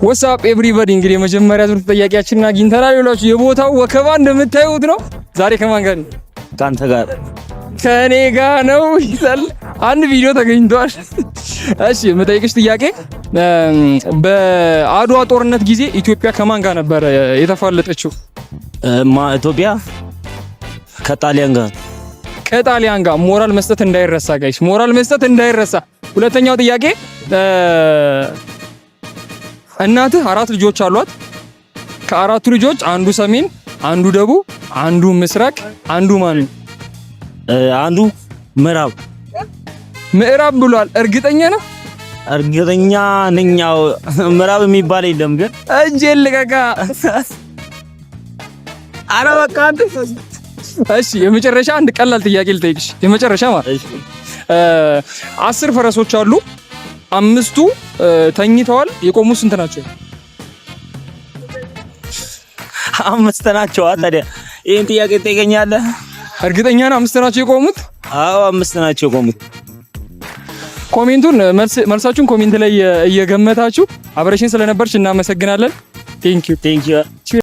ዋትስአፕ ኤቭሪባዲ እንግዲህ የመጀመሪያ ዙር ጥያቄያችንን አግኝተናል። ይላችሁ የቦታው ወከባ እንደምታዩት ነው። ዛሬ ከማን ጋር ነው? ካንተ ጋር። ከኔ ጋር ነው ይላል። አንድ ቪዲዮ ተገኝቷል። እሺ የምጠይቅሽ ጥያቄ በአድዋ ጦርነት ጊዜ ኢትዮጵያ ከማን ጋር ነበር የተፋለጠችው? ኢትዮጵያ ከጣሊያን ጋር። ከጣሊያን ጋር። ሞራል መስጠት እንዳይረሳ ጋይስ፣ ሞራል መስጠት እንዳይረሳ። ሁለተኛው ጥያቄ እናትህ 4 ልጆች አሏት። ከአራቱ ልጆች አንዱ ሰሜን፣ አንዱ ደቡብ፣ አንዱ ምስራቅ፣ አንዱ ማን ነው? አንዱ ምዕራብ። ምዕራብ ብሏል። እርግጠኛ ነው? እርግጠኛ ነኝ። ያው ምዕራብ የሚባል የለም ግን እጄን ልቀቃ። ኧረ በቃ አንተ። እሺ የመጨረሻ አንድ ቀላል ጥያቄ ልጠይቅሽ። የመጨረሻ ማለት 10 ፈረሶች አሉ። 5ቱ ተኝተዋል። የቆሙት ስንት ናቸው? 5 ናቸው። ታዲያ ይሄን ጥያቄ ትጠይቀኛለህ? እርግጠኛ ነህ 5 ናቸው የቆሙት? አዎ 5 ናቸው የቆሙት። ኮሜንቱን መልሳችሁን ኮሜንት ላይ እየገመታችሁ አብረሽን ስለነበርሽ እናመሰግናለን። ቴንክ ዩ